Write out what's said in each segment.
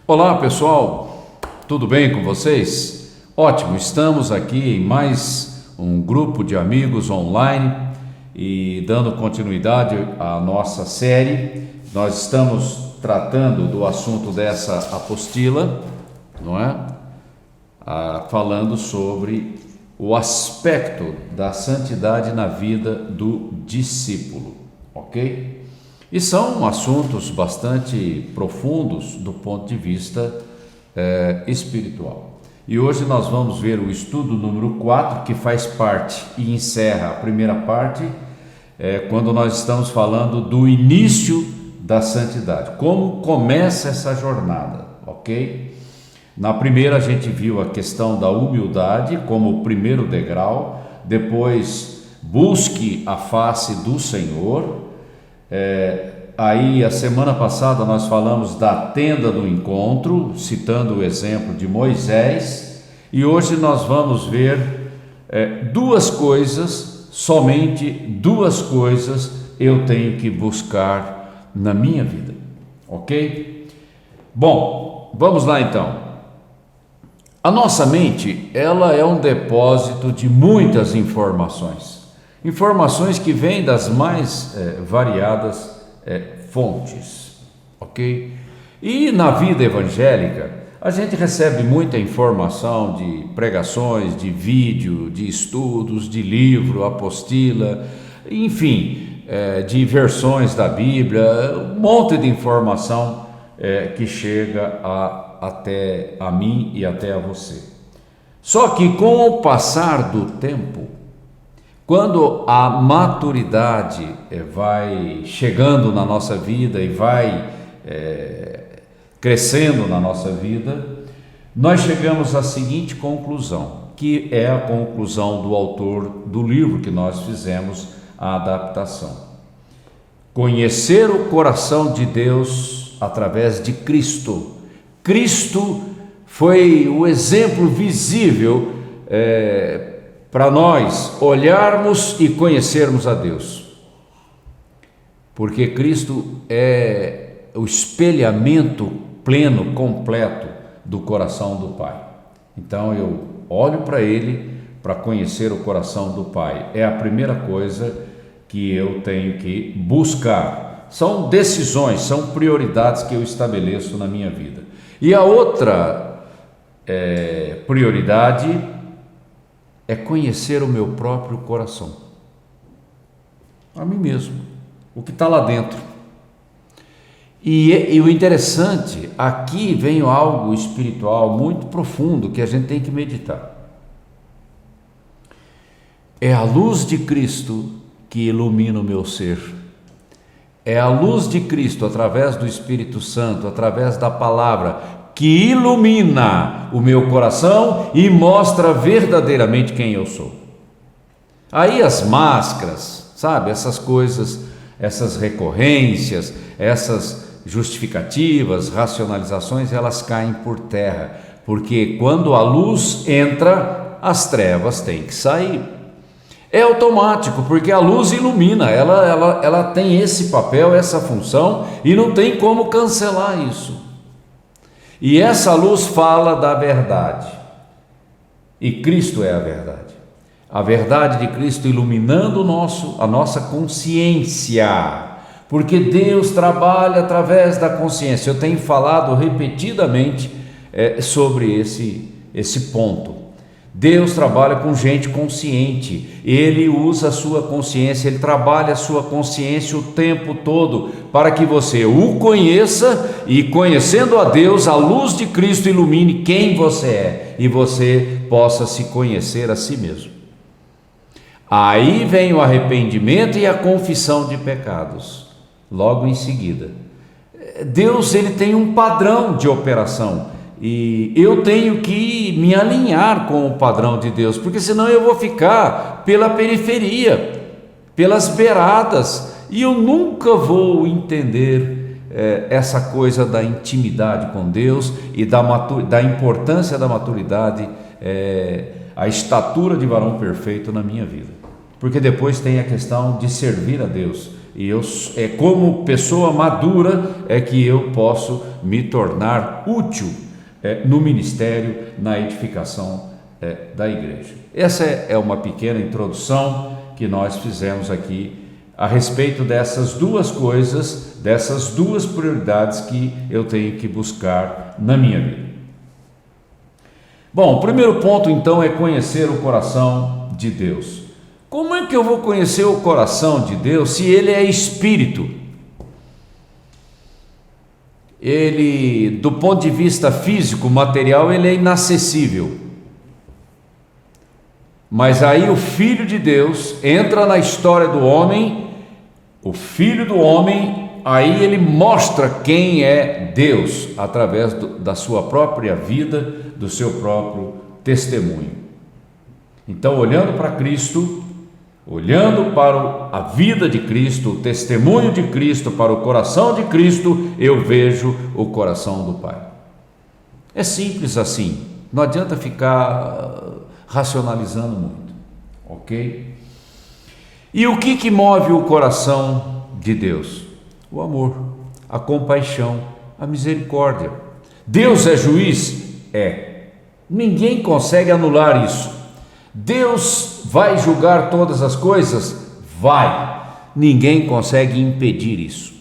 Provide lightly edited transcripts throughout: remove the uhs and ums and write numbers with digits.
Olá pessoal, tudo bem com vocês? Ótimo, estamos aqui em mais um grupo de amigos online e dando continuidade à nossa série. Nós estamos tratando do assunto dessa apostila, não é? Falando sobre o aspecto da santidade na vida do discípulo, ok? E são assuntos bastante profundos do ponto de vista espiritual. E hoje nós vamos ver o estudo número 4, que faz parte e encerra a primeira parte, quando nós estamos falando do início da santidade. Como começa essa jornada, ok? Na primeira a gente viu a questão da humildade como o primeiro degrau, depois busque a face do Senhor. Aí a semana passada nós falamos da tenda do encontro, citando o exemplo de Moisés, e hoje nós vamos ver duas coisas, somente duas coisas eu tenho que buscar na minha vida, ok? Bom, vamos lá então. A nossa mente, ela é um depósito de muitas informações que vêm das mais variadas fontes, ok? E na vida evangélica, a gente recebe muita informação de pregações, de vídeo, de estudos, de livro, apostila, enfim, de versões da Bíblia, um monte de informação que chega até a mim e até a você. Só que com o passar do tempo, quando a maturidade vai chegando na nossa vida e vai crescendo na nossa vida, nós chegamos à seguinte conclusão, que é a conclusão do autor do livro que nós fizemos a adaptação. Conhecer o coração de Deus através de Cristo. Cristo foi o exemplo visível para nós olharmos e conhecermos a Deus, porque Cristo é o espelhamento pleno, completo do coração do Pai. Então eu olho para Ele para conhecer o coração do Pai. É a primeira coisa que eu tenho que buscar. São decisões, são prioridades que eu estabeleço na minha vida. E a outra prioridade é conhecer o meu próprio coração, a mim mesmo, o que está lá dentro. E o interessante, aqui vem algo espiritual muito profundo que a gente tem que meditar. É a luz de Cristo que ilumina o meu ser. É a luz de Cristo, através do Espírito Santo, através da palavra, que ilumina o meu coração e mostra verdadeiramente quem eu sou. Aí as máscaras, sabe, essas coisas, essas recorrências, essas justificativas, racionalizações, elas caem por terra, porque quando a luz entra, as trevas têm que sair. É automático, porque a luz ilumina, ela tem esse papel, essa função, e não tem como cancelar isso. E essa luz fala da verdade, e Cristo é a verdade. A verdade de Cristo iluminando a nossa consciência, porque Deus trabalha através da consciência. Eu tenho falado repetidamente sobre esse ponto. Deus trabalha com gente consciente, Ele usa a sua consciência, Ele trabalha a sua consciência o tempo todo, para que você o conheça e, conhecendo a Deus, a luz de Cristo ilumine quem você é e você possa se conhecer a si mesmo. Aí vem o arrependimento e a confissão de pecados, logo em seguida. Deus, Ele tem um padrão de operação, e eu tenho que me alinhar com o padrão de Deus, porque senão eu vou ficar pela periferia, pelas beiradas, e eu nunca vou entender essa coisa da intimidade com Deus e da importância da maturidade, a estatura de varão perfeito na minha vida. Porque depois tem a questão de servir a Deus, e como pessoa madura é que eu posso me tornar útil no ministério, na edificação da igreja. Essa é uma pequena introdução que nós fizemos aqui a respeito dessas duas coisas, dessas duas prioridades que eu tenho que buscar na minha vida. Bom, o primeiro ponto então é conhecer o coração de Deus. Como é que eu vou conhecer o coração de Deus se Ele é Espírito? Ele, do ponto de vista físico, material, ele é inacessível. Mas aí o Filho de Deus entra na história do homem, o Filho do homem, aí ele mostra quem é Deus, através da sua própria vida, do seu próprio testemunho. Então, olhando para Cristo, olhando para a vida de Cristo, o testemunho de Cristo, para o coração de Cristo, eu vejo o coração do Pai. É simples assim, não adianta ficar racionalizando muito, ok? E o que move o coração de Deus? O amor, a compaixão, a misericórdia. Deus é juiz? É. Ninguém consegue anular isso. Deus vai julgar todas as coisas? Vai. Ninguém consegue impedir isso.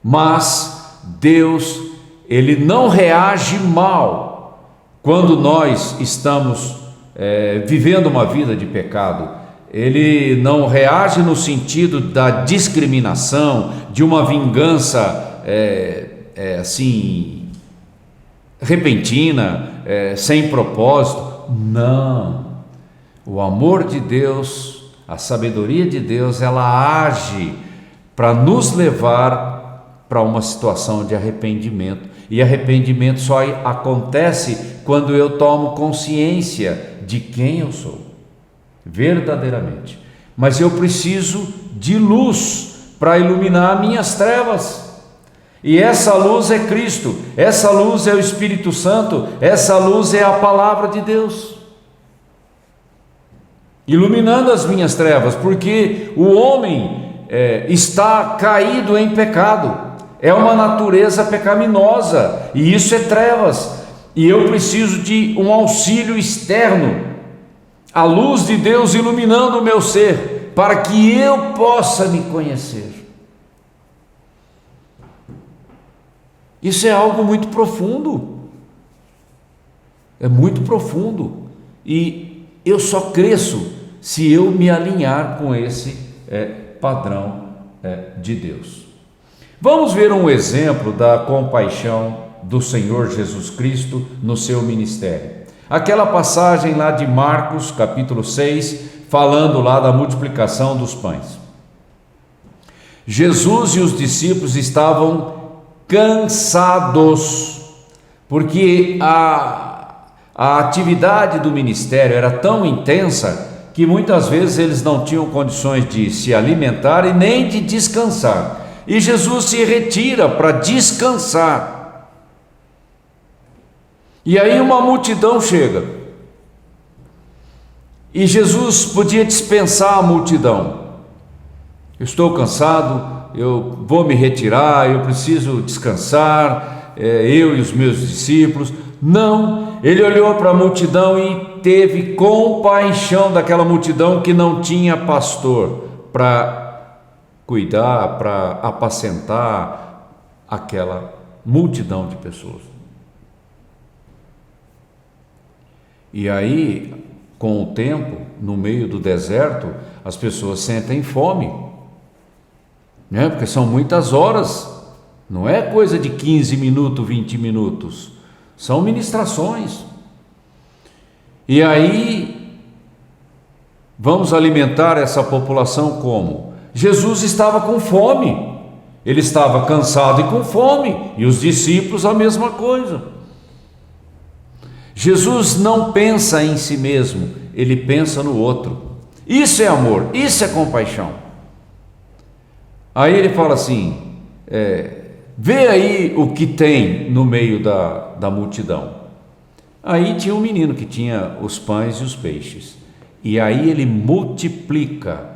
Mas Deus, Ele não reage mal quando nós estamos vivendo uma vida de pecado. Ele não reage no sentido da discriminação, de uma vingança assim repentina, sem propósito. Não. O amor de Deus, a sabedoria de Deus, ela age para nos levar para uma situação de arrependimento. E arrependimento só acontece quando eu tomo consciência de quem eu sou, verdadeiramente. Mas eu preciso de luz para iluminar minhas trevas. E essa luz é Cristo, essa luz é o Espírito Santo, essa luz é a palavra de Deus, iluminando as minhas trevas, porque o homem está caído em pecado, é uma natureza pecaminosa, e isso é trevas, e eu preciso de um auxílio externo, a luz de Deus iluminando o meu ser, para que eu possa me conhecer. Isso é algo muito profundo, é muito profundo, e eu só cresço se eu me alinhar com esse padrão de Deus. Vamos ver um exemplo da compaixão do Senhor Jesus Cristo no seu ministério. Aquela passagem lá de Marcos, capítulo 6, falando lá da multiplicação dos pães. Jesus e os discípulos estavam cansados, porque a atividade do ministério era tão intensa que muitas vezes eles não tinham condições de se alimentar e nem de descansar. E Jesus se retira para descansar. E aí uma multidão chega. E Jesus podia dispensar a multidão. Eu estou cansado, eu vou me retirar, eu preciso descansar, eu e os meus discípulos. Não, ele olhou para a multidão e teve compaixão daquela multidão que não tinha pastor para cuidar, para apacentar aquela multidão de pessoas. E aí, com o tempo, no meio do deserto, as pessoas sentem fome, né? Porque são muitas horas, não é coisa de 15 minutos, 20 minutos, são ministrações. E aí, vamos alimentar essa população como? Jesus estava com fome, ele estava cansado e com fome, e os discípulos a mesma coisa. Jesus não pensa em si mesmo, ele pensa no outro. Isso é amor, isso é compaixão. Aí ele fala assim, vê aí o que tem no meio da multidão. Aí tinha um menino que tinha os pães e os peixes, e aí ele multiplica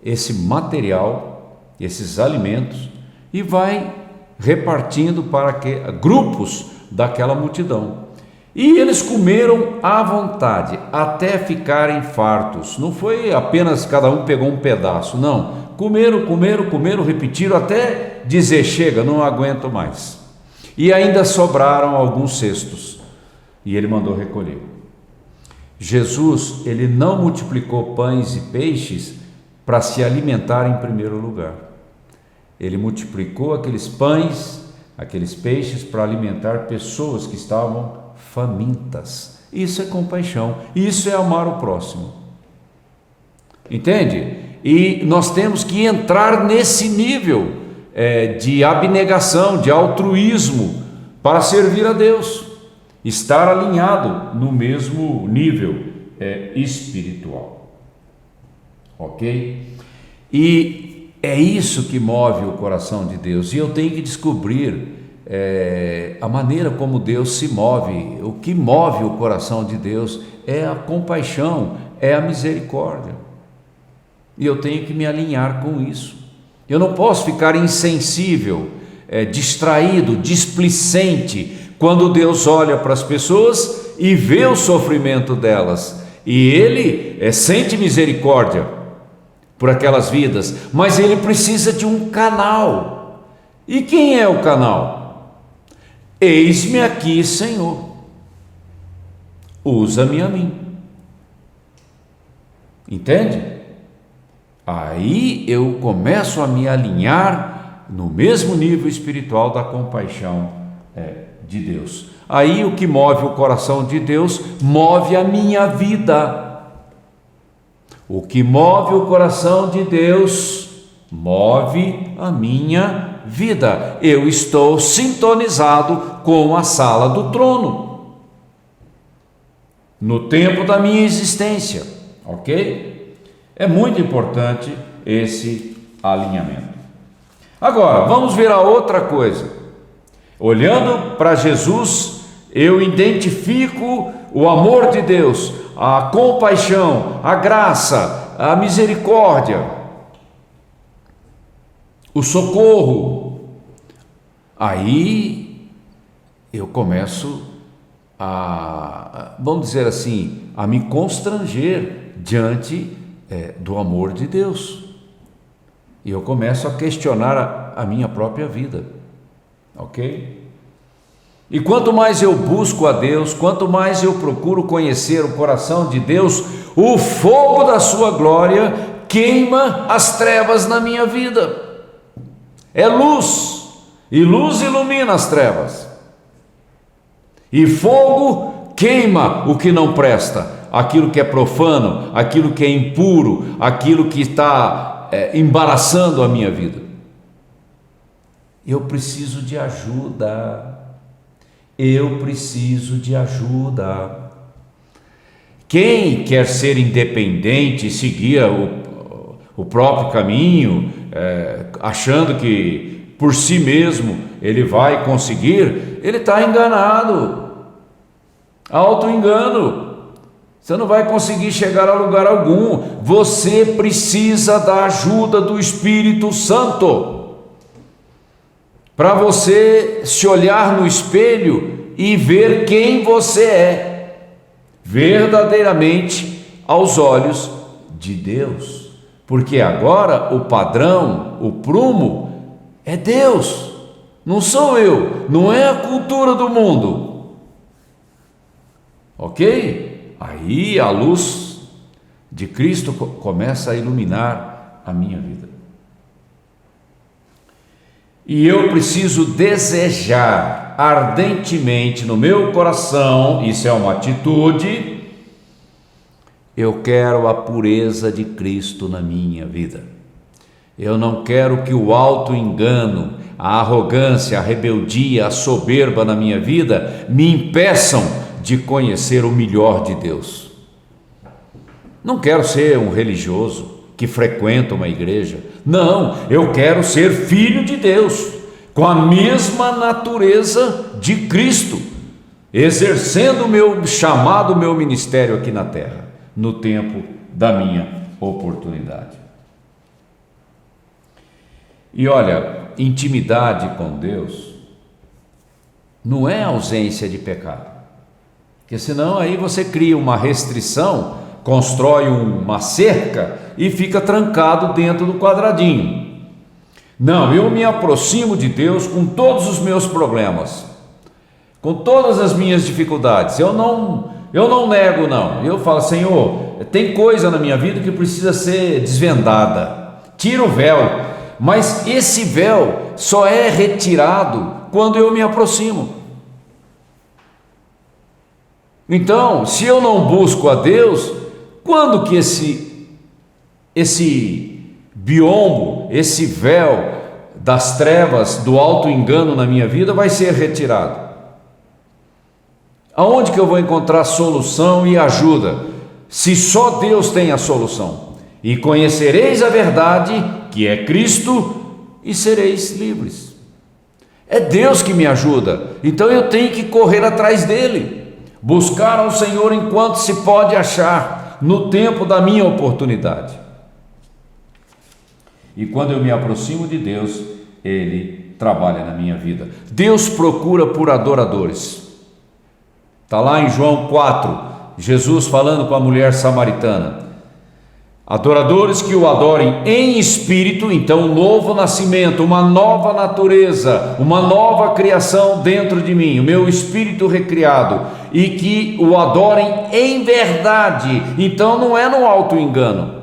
esse material, esses alimentos, e vai repartindo para grupos daquela multidão. E eles comeram à vontade, até ficarem fartos. Não foi apenas cada um pegou um pedaço, não. Comeram, repetiram até dizer: chega, não aguento mais. E ainda sobraram alguns cestos, e ele mandou recolher. Jesus, ele não multiplicou pães e peixes para se alimentar em primeiro lugar. Ele multiplicou aqueles pães, aqueles peixes para alimentar pessoas que estavam famintas. Isso é compaixão, isso é amar o próximo. Entende? E nós temos que entrar nesse nível de abnegação, de altruísmo, para servir a Deus, estar alinhado no mesmo nível espiritual. Ok? E é isso que move o coração de Deus, e eu tenho que descobrir a maneira como Deus se move. O que move o coração de Deus é a compaixão, é a misericórdia, e eu tenho que me alinhar com isso. Eu não posso ficar insensível, distraído, displicente, quando Deus olha para as pessoas e vê o sofrimento delas, e Ele sente misericórdia por aquelas vidas, mas Ele precisa de um canal. E quem é o canal? Eis-me aqui, Senhor, usa-me a mim. Entende? Aí eu começo a me alinhar no mesmo nível espiritual da compaixão de Deus. Aí o que move o coração de Deus move a minha vida. O que move o coração de Deus move a minha vida. Eu estou sintonizado com a sala do trono no tempo da minha existência, ok? É muito importante esse alinhamento. Agora, vamos ver a outra coisa. Olhando para Jesus, eu identifico o amor de Deus, a compaixão, a graça, a misericórdia, o socorro. Aí eu começo vamos dizer assim, a me constranger diante do amor de Deus. E eu começo a questionar a minha própria vida, ok? E quanto mais eu busco a Deus, quanto mais eu procuro conhecer o coração de Deus, o fogo da sua glória queima as trevas na minha vida. É luz, e luz ilumina as trevas, e fogo queima o que não presta, aquilo que é profano, aquilo que é impuro, aquilo que está embaraçando a minha vida. Eu preciso de ajuda. Eu preciso de ajuda. Quem quer ser independente, seguir o próprio caminho, achando que por si mesmo ele vai conseguir, ele está enganado. Auto-engano. Você não vai conseguir chegar a lugar algum. Você precisa da ajuda do Espírito Santo, para você se olhar no espelho e ver quem você é, verdadeiramente aos olhos de Deus. Porque agora o padrão, o prumo, é Deus, não sou eu, não é a cultura do mundo. Ok? Aí a luz de Cristo começa a iluminar a minha vida. E eu preciso desejar ardentemente no meu coração, isso é uma atitude, eu quero a pureza de Cristo na minha vida. Eu não quero que o auto-engano, a arrogância, a rebeldia, a soberba na minha vida me impeçam de conhecer o melhor de Deus. Não quero ser um religioso que frequenta uma igreja. Não, eu quero ser filho de Deus, com a mesma natureza de Cristo, exercendo o meu chamado, o meu ministério aqui na terra, no tempo da minha oportunidade. E olha, intimidade com Deus não é ausência de pecado, porque senão aí você cria uma restrição, constrói uma cerca e fica trancado dentro do quadradinho. Não, eu me aproximo de Deus com todos os meus problemas, com todas as minhas dificuldades. Eu não nego, não. Eu falo: Senhor, tem coisa na minha vida que precisa ser desvendada. Tira o véu. Mas esse véu só é retirado quando eu me aproximo. Então, se eu não busco a Deus, quando que esse biombo, esse véu das trevas, do auto-engano na minha vida vai ser retirado? Aonde que eu vou encontrar solução e ajuda, se só Deus tem a solução? E conhecereis a verdade, que é Cristo, e sereis livres. É Deus que me ajuda, então eu tenho que correr atrás dele, buscar ao Senhor enquanto se pode achar, no tempo da minha oportunidade. E quando eu me aproximo de Deus, Ele trabalha na minha vida. Deus procura por adoradores. Está lá em João 4, Jesus falando com a mulher samaritana: adoradores que o adorem em espírito. Então, um novo nascimento, uma nova natureza, uma nova criação dentro de mim, o meu espírito recriado, e que o adorem em verdade. Então não é no auto-engano,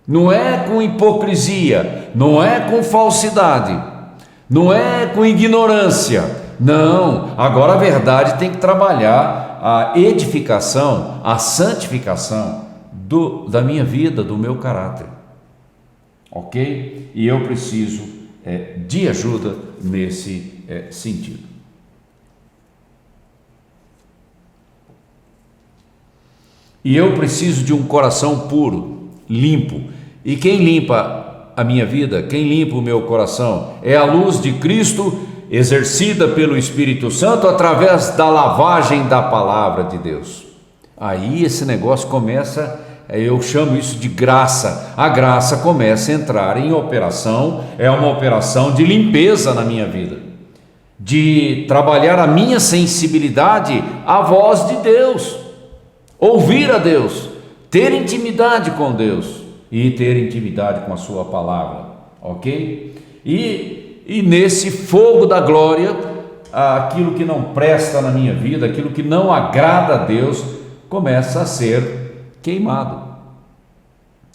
não é com hipocrisia, não é com falsidade, não é com ignorância. Não, agora a verdade tem que trabalhar a edificação, a santificação da minha vida, do meu caráter, ok? E eu preciso de ajuda nesse sentido. E eu preciso de um coração puro, limpo. E quem limpa a minha vida, quem limpa o meu coração, é a luz de Cristo, exercida pelo Espírito Santo através da lavagem da palavra de Deus. Aí esse negócio começa, eu chamo isso de graça. A graça começa a entrar em operação, é uma operação de limpeza na minha vida, de trabalhar a minha sensibilidade à voz de Deus, ouvir a Deus, ter intimidade com Deus e ter intimidade com a sua palavra, ok? E nesse fogo da glória, aquilo que não presta na minha vida, aquilo que não agrada a Deus, começa a ser queimado.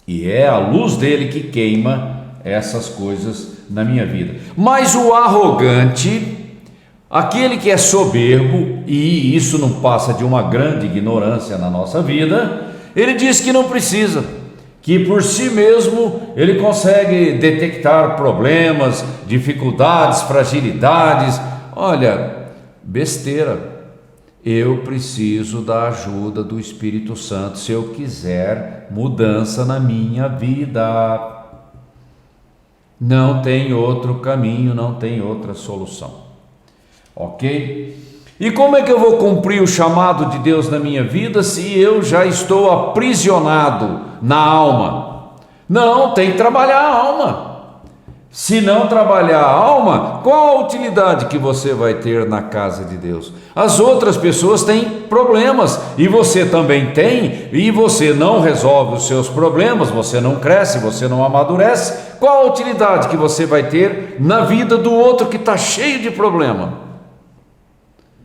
E é a luz dele que queima essas coisas na minha vida. Mas o arrogante, aquele que é soberbo, e isso não passa de uma grande ignorância na nossa vida, ele diz que não precisa, que por si mesmo ele consegue detectar problemas, dificuldades, fragilidades. Olha, besteira. Eu preciso da ajuda do Espírito Santo se eu quiser mudança na minha vida. Não tem outro caminho, não tem outra solução, ok? E como é que eu vou cumprir o chamado de Deus na minha vida se eu já estou aprisionado na alma? Não, tem que trabalhar a alma. Se não trabalhar a alma, qual a utilidade que você vai ter na casa de Deus? As outras pessoas têm problemas e você também tem, e você não resolve os seus problemas, você não cresce, você não amadurece. Qual a utilidade que você vai ter na vida do outro que está cheio de problema?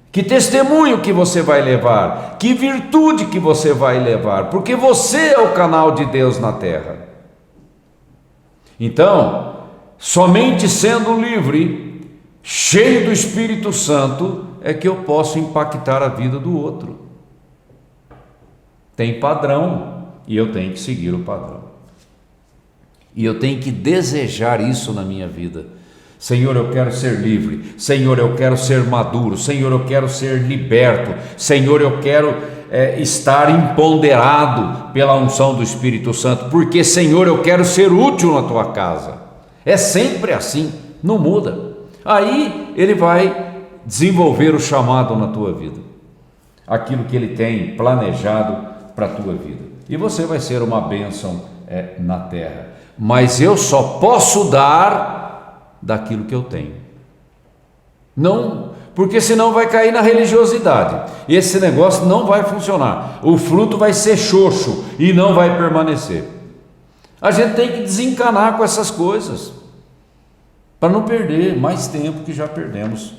Que testemunho que você vai levar? Que virtude que você vai levar? Porque você é o canal de Deus na terra. Então, somente sendo livre, cheio do Espírito Santo, é que eu posso impactar a vida do outro. Tem padrão e eu tenho que seguir o padrão. E eu tenho que desejar isso na minha vida. Senhor, eu quero ser livre. Senhor, eu quero ser maduro. Senhor, eu quero ser liberto. Senhor, eu quero estar empoderado pela unção do Espírito Santo. Porque, Senhor, eu quero ser útil na tua casa. É sempre assim, não muda. Aí ele vai desenvolver o chamado na tua vida, aquilo que ele tem planejado para a tua vida, e você vai ser uma bênção na terra. mas eu só posso dar daquilo que eu tenho. Não, porque senão vai cair na religiosidade. Esse negócio não vai funcionar. O fruto vai ser xoxo e não vai permanecer. A gente tem que desencanar com essas coisas, para não perder mais tempo que já perdemos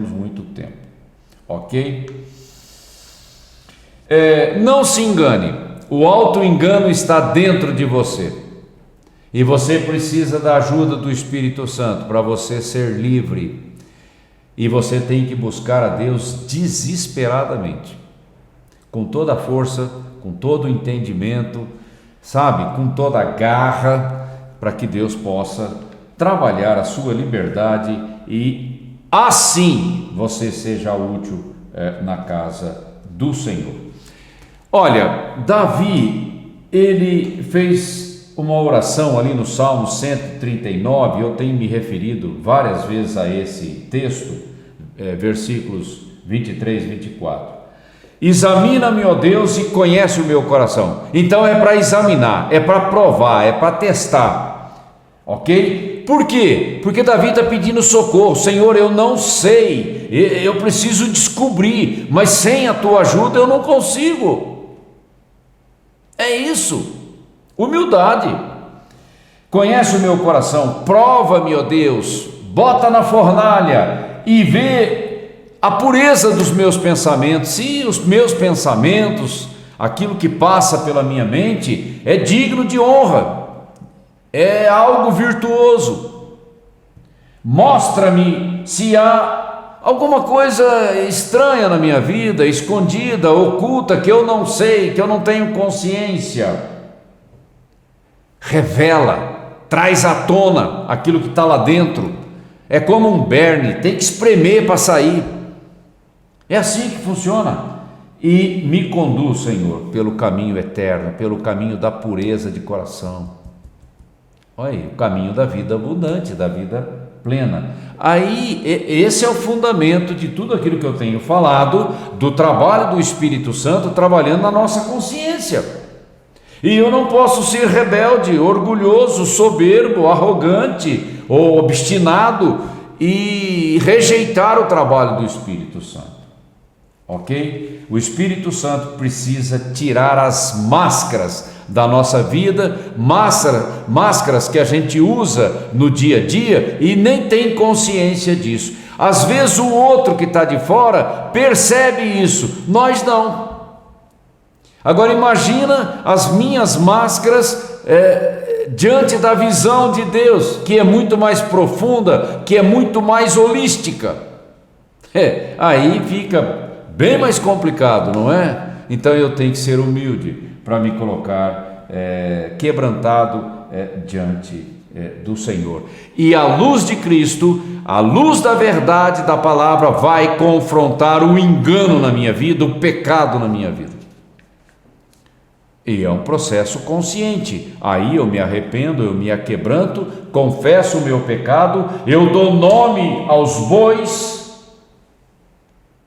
muito tempo. Ok? Não se engane, o auto-engano está dentro de você. E você precisa da ajuda do Espírito Santo para você ser livre. E você tem que buscar a Deus desesperadamente, com toda a força, com todo o entendimento, sabe, com toda a garra, para que Deus possa trabalhar a sua liberdade e assim você seja útil na casa do Senhor. Olha, Davi, ele fez uma oração ali no Salmo 139, eu tenho me referido várias vezes a esse texto, versículos 23 e 24. Examina-me, ó Deus, e conhece o meu coração. Então é para examinar, é para provar, é para testar, ok? Por quê? Porque Davi está pedindo socorro. Senhor, eu não sei, eu preciso descobrir, mas sem a tua ajuda eu não consigo. É isso, humildade. Conhece o meu coração, prova-me, ó Deus, bota na fornalha e vê a pureza dos meus pensamentos. Se os meus pensamentos, aquilo que passa pela minha mente, é digno de honra, é algo virtuoso, mostra-me se há alguma coisa estranha na minha vida, escondida, oculta, que eu não sei, que eu não tenho consciência. Revela, traz à tona aquilo que está lá dentro. É como um berne, tem que espremer para sair. É assim que funciona. E me conduz, Senhor, pelo caminho eterno, pelo caminho da pureza de coração. Olha aí, o caminho da vida abundante, da vida plena. Aí, esse é o fundamento de tudo aquilo que eu tenho falado, do trabalho do Espírito Santo trabalhando na nossa consciência. E eu não posso ser rebelde, orgulhoso, soberbo, arrogante ou obstinado e rejeitar o trabalho do Espírito Santo. Ok? O Espírito Santo precisa tirar as máscaras da nossa vida, máscaras que a gente usa no dia a dia e nem tem consciência disso. Às vezes o outro que está de fora percebe isso, nós não. Agora imagina as minhas máscaras diante da visão de Deus, que é muito mais profunda, que é muito mais holística. Aí fica bem mais complicado, não é? Então eu tenho que ser humilde para me colocar quebrantado diante do Senhor. E a luz de Cristo, a luz da verdade da palavra vai confrontar o engano na minha vida, o pecado na minha vida. E é um processo consciente. Aí eu me arrependo, eu me aquebranto, confesso o meu pecado, eu dou nome aos bois.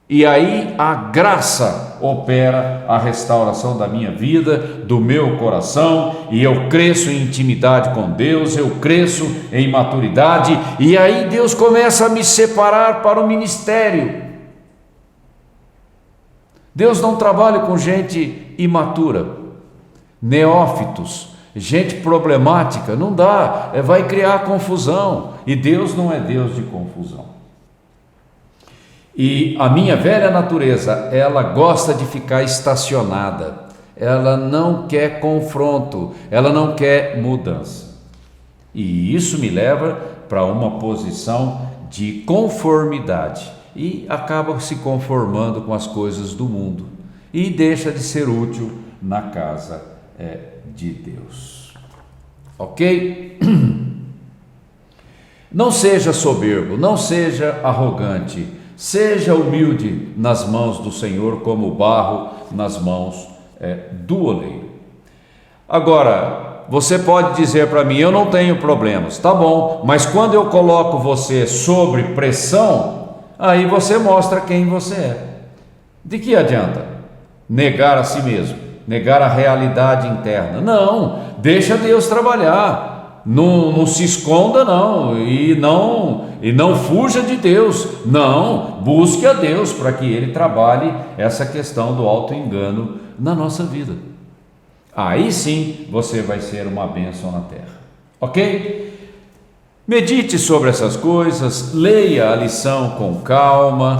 E aí a graça opera a restauração da minha vida, do meu coração, e eu cresço em intimidade com Deus, eu cresço em maturidade, e aí Deus começa a me separar para o ministério. Deus não trabalha com gente imatura, neófitos, gente problemática, não dá, vai criar confusão, e Deus não é Deus de confusão. E a minha velha natureza, ela gosta de ficar estacionada, ela não quer confronto, ela não quer mudança. E isso me leva para uma posição de conformidade e acaba se conformando com as coisas do mundo e deixa de ser útil na casa de Deus. Ok? Não seja soberbo, não seja arrogante. Seja humilde nas mãos do Senhor, como o barro nas mãos do oleiro. Agora, você pode dizer para mim, eu não tenho problemas, tá bom, mas quando eu coloco você sobre pressão, aí você mostra quem você é. De que adianta negar a si mesmo, negar a realidade interna? Não, deixa Deus trabalhar. Não se esconda e não fuja de Deus. Não, busque a Deus para que Ele trabalhe essa questão do auto-engano na nossa vida. Aí sim você vai ser uma bênção na terra, ok? Medite sobre essas coisas, leia a lição com calma,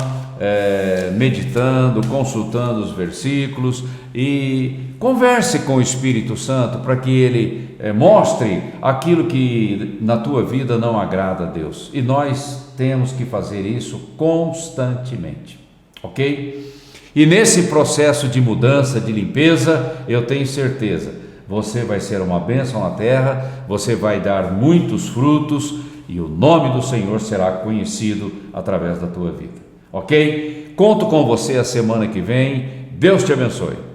meditando, consultando os versículos e converse com o Espírito Santo para que Ele mostre aquilo que na tua vida não agrada a Deus. E nós temos que fazer isso constantemente, ok? E nesse processo de mudança, de limpeza, eu tenho certeza, você vai ser uma bênção na terra, você vai dar muitos frutos e o nome do Senhor será conhecido através da tua vida, ok? Conto com você a semana que vem, Deus te abençoe.